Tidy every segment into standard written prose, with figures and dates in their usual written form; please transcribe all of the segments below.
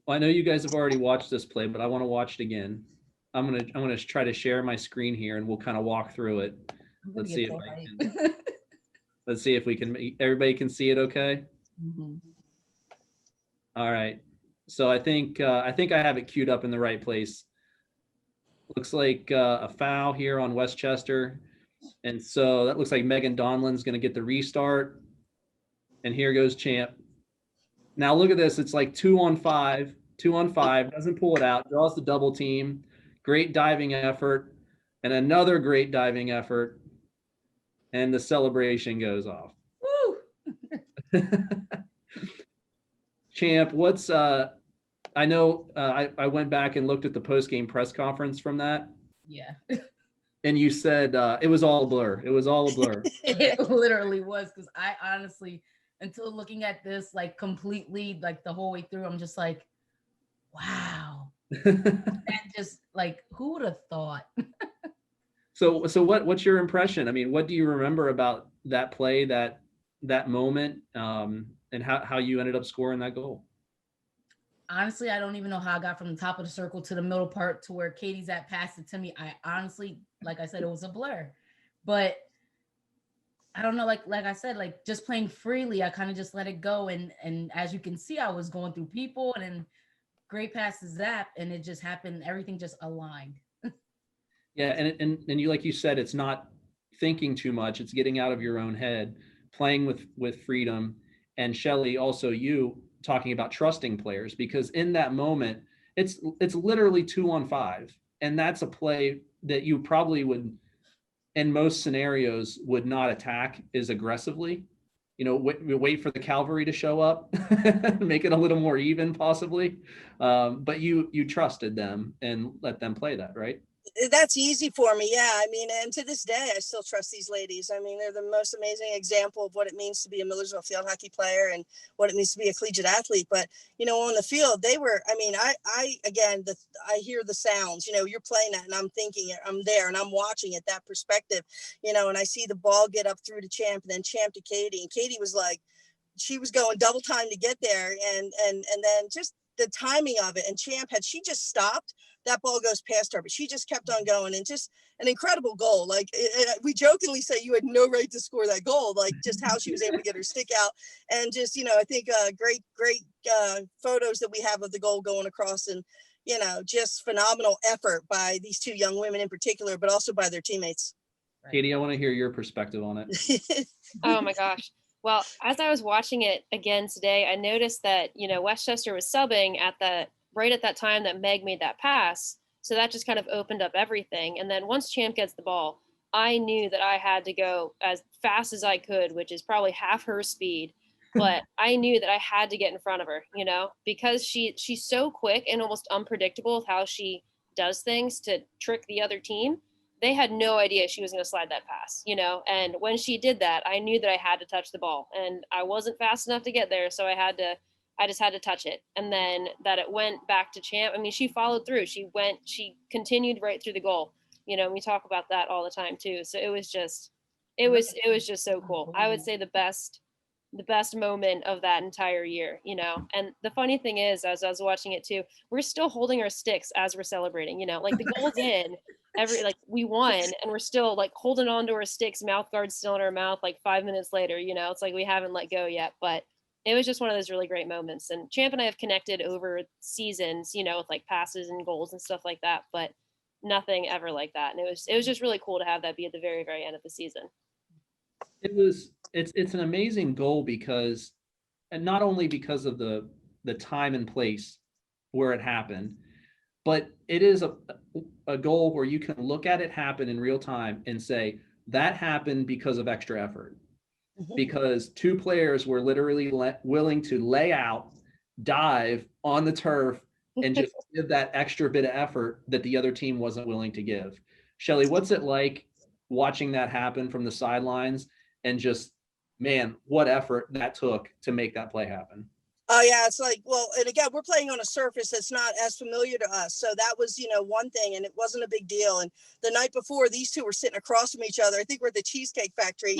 Well, I know you guys have already watched this play, but I want to watch it again. I'm gonna try to share my screen here, and we'll kind of walk through it. I'm gonna Let's get see if play I can. right. Let's see if we can. Everybody can see it, okay? Mhm. All right. So I think I have it queued up in the right place. Looks like a foul here on Westchester, and so that looks like Megan Donlan's going to get the restart. And here goes Champ. Now look at this. It's like 2-on-5, 2-on-5. Doesn't pull it out. Draws the double team. Great diving effort, and another great diving effort, and the celebration goes off. Woo! Champ, what's I know I went back and looked at the post game press conference from that, Yeah. and you said it was all a blur. It was all a blur. It literally was, because I honestly, until looking at this like completely, like the whole way through, I'm just like, wow. And just like, who would have thought? So what's your impression? I mean, what do you remember about that play, that moment, and how you ended up scoring that goal? Honestly, I don't even know how I got from the top of the circle to the middle part to where Katie's at passed it to me. I honestly, like I said, it was a blur. But I don't know, like I said, like just playing freely, I kind of just let it go. And as you can see, I was going through people and then great passes Zapp, and it just happened, everything just aligned. Yeah, and you, like you said, it's not thinking too much. It's getting out of your own head, playing with freedom. And Shelly, also you talking about trusting players, because in that moment, it's literally 2-on-5, and that's a play that you probably would, in most scenarios, would not attack as aggressively. Wait for the cavalry to show up, make it a little more even, possibly. But you trusted them and let them play that, right? That's easy for me. Yeah. I mean, and to this day, I still trust these ladies. I mean, they're the most amazing example of what it means to be a Millersville field hockey player and what it means to be a collegiate athlete. But, on the field, they were, I mean, again, I hear the sounds, you're playing that and I'm thinking I'm there and I'm watching it, that perspective, and I see the ball get up through to Champ and then Champ to Katie. And Katie was like, she was going double time to get there. And then just the timing of it. And Champ, had she just stopped, that ball goes past her, but she just kept on going, and just an incredible goal. Like we jokingly say you had no right to score that goal, like just how she was able to get her stick out. And just, I think great photos that we have of the goal going across, and, just phenomenal effort by these two young women in particular, but also by their teammates. Katie, I want to hear your perspective on it. Oh my gosh. Well, as I was watching it again today, I noticed that, Westchester was subbing right at that time that Meg made that pass. So that just kind of opened up everything. And then once Champ gets the ball, I knew that I had to go as fast as I could, which is probably half her speed. But I knew that I had to get in front of her, because she's so quick and almost unpredictable with how she does things to trick the other team. They had no idea she was going to slide that pass, and when she did that, I knew that I had to touch the ball, and I wasn't fast enough to get there. So I just had to touch it. And then that it went back to Champ. I mean, she followed through. She continued right through the goal. We talk about that all the time too. So it was just so cool. I would say the best moment of that entire year, And the funny thing is, as I was watching it too, we're still holding our sticks as we're celebrating, like the goal's in, we won, and we're still like holding on to our sticks, mouth guards still in our mouth, like 5 minutes later, it's like we haven't let go yet. But it was just one of those really great moments. And Champ and I have connected over seasons, with like passes and goals and stuff like that, but nothing ever like that. And it was just really cool to have that be at the very, very end of the season. It's an amazing goal, because, and not only because of the time and place where it happened, but it is a goal where you can look at it happen in real time and say that happened because of extra effort, because two players were literally willing to lay out, dive on the turf, and just give that extra bit of effort that the other team wasn't willing to give. Shelly, what's it like watching that happen from the sidelines, and just, man, what effort that took to make that play happen? Oh yeah, it's like, well, and again, we're playing on a surface that's not as familiar to us. So that was, one thing, and it wasn't a big deal. And the night before, these two were sitting across from each other. I think we're at the Cheesecake Factory,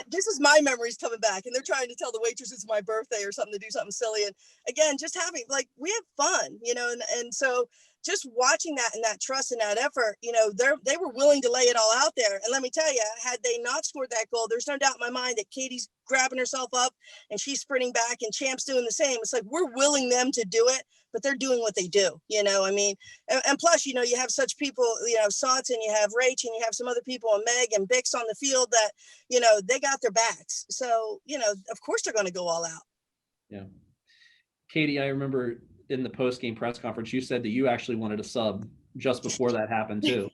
This is my memories coming back, and they're trying to tell the waitress it's my birthday or something to do something silly. And again, just having like we have fun, and so just watching that and that trust and that effort, they were willing to lay it all out there. And let me tell you, had they not scored that goal, there's no doubt in my mind that Katie's grabbing herself up and she's sprinting back and Champ's doing the same. It's like we're willing them to do it, but they're doing what they do, I mean, and plus, you have such people, Sots, and you have Rach, and you have some other people, and Meg and Bix on the field that, they got their backs. So, of course they're going to go all out. Yeah. Katie, I remember in the post-game press conference, you said that you actually wanted a sub just before that happened too.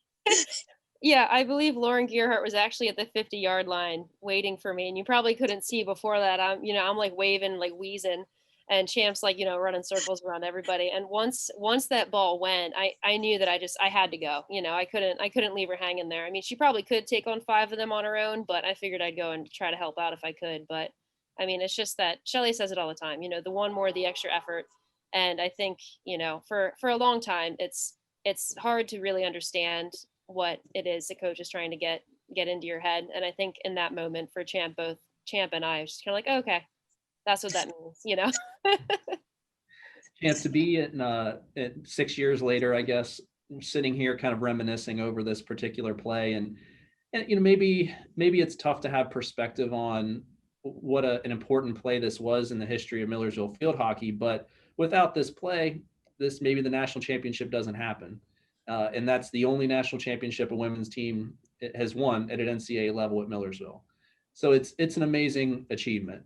Yeah, I believe Lauren Gearhart was actually at the 50-yard line waiting for me, and you probably couldn't see before that. I'm like waving, like wheezing, and Champ's like, running circles around everybody. And once that ball went, I knew that I had to go. I couldn't leave her hanging there. I mean, she probably could take on 5 of them on her own, but I figured I'd go and try to help out if I could. But I mean, it's just that Shelly says it all the time, the one more, the extra effort. And I think, for a long time, it's hard to really understand what it is the coach is trying to get into your head. And I think in that moment for Champ, both Champ and I was just kind of like, oh, okay, that's what that means, Champ, to be at 6 years later, I guess, sitting here kind of reminiscing over this particular play, and maybe it's tough to have perspective on what an important play this was in the history of Millersville field hockey, but without this play, maybe the national championship doesn't happen. And that's the only national championship a women's team has won at an NCAA level at Millersville. So it's an amazing achievement.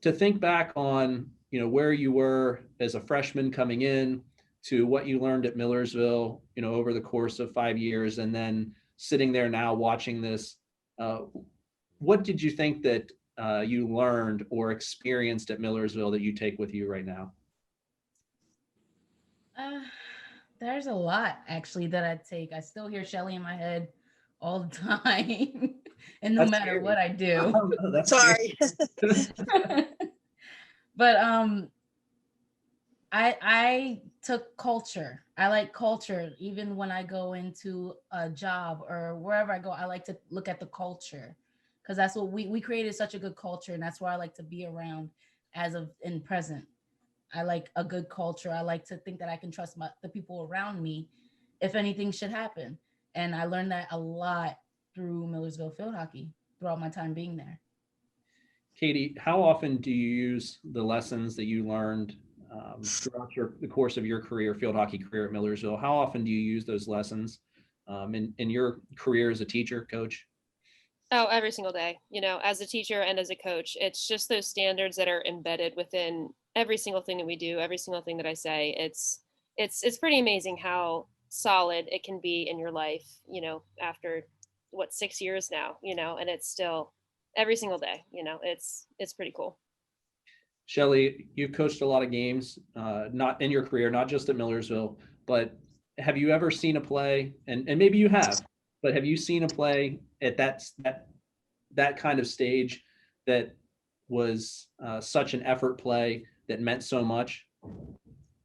To think back on, where you were as a freshman coming in to what you learned at Millersville, over the course of 5 years, and then sitting there now watching this, what did you think that you learned or experienced at Millersville that you take with you right now? There's a lot actually that I take. I still hear Shelly in my head all the time, and no That's matter scary. what I do. Oh, no, that's Sorry. But I took culture. I like culture. Even when I go into a job or wherever I go, I like to look at the culture, because that's what we created such a good culture, and that's where I like to be around as of in present. I like a good culture. I like to think that I can trust the people around me if anything should happen. And I learned that a lot through Millersville field hockey throughout my time being there. Katie, how often do you use the lessons that you learned throughout the course of your career, field hockey career at Millersville? How often do you use those lessons in your career as a teacher, coach? Oh, every single day, as a teacher and as a coach. It's just those standards that are embedded within every single thing that we do, every single thing that I say. It's pretty amazing how solid it can be in your life, after 6 years now, and it's still every single day, it's pretty cool. Shelly, you've coached a lot of games, not in your career, not just at Millersville, but have you ever seen a play, and maybe you have, but have you seen a play at that kind of stage that was such an effort play that meant so much?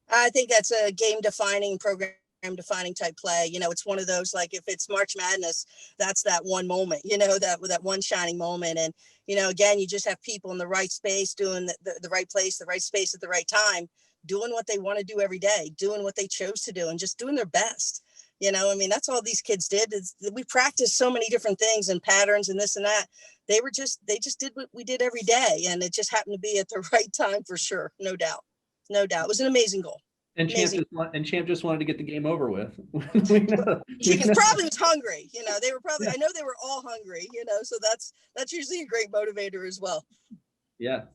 I think that's a game defining, program defining type play. It's one of those, like if it's March Madness, that's that one moment, that one shining moment. And, again, you just have people in the right space doing the right place, the right space at the right time, doing what they want to do every day, doing what they chose to do, and just doing their best. I mean, that's all these kids did. We practiced so many different things and patterns and this and that. They just did what we did every day. And it just happened to be at the right time for sure. No doubt. It was an amazing goal. And Champ just wanted to get the game over with. He probably was hungry. They were probably, I know they were all hungry, so that's usually a great motivator as well. Yeah.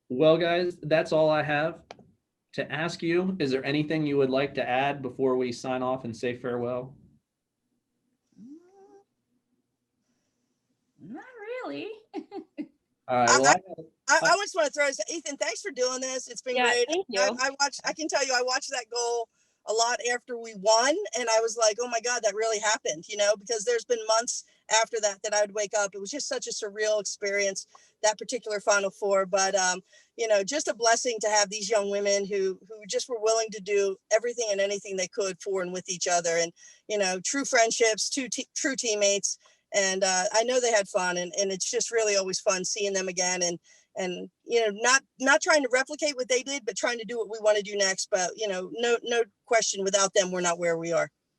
Well, guys, that's all I have to ask you. Is there anything you would like to add before we sign off and say farewell? Not really. All right. Well, I just want to throw this, Ethan, thanks for doing this. It's been great. Thank you. I can tell you, I watched that goal a lot after we won, and I was like, oh my God, that really happened, because there's been months after that I would wake up. It was just such a surreal experience, that particular Final Four. But, just a blessing to have these young women who just were willing to do everything and anything they could for and with each other. And, true friendships, true teammates. And I know they had fun, and it's just really always fun seeing them again, and not trying to replicate what they did, but trying to do what we want to do next. But no question, without them, we're not where we are.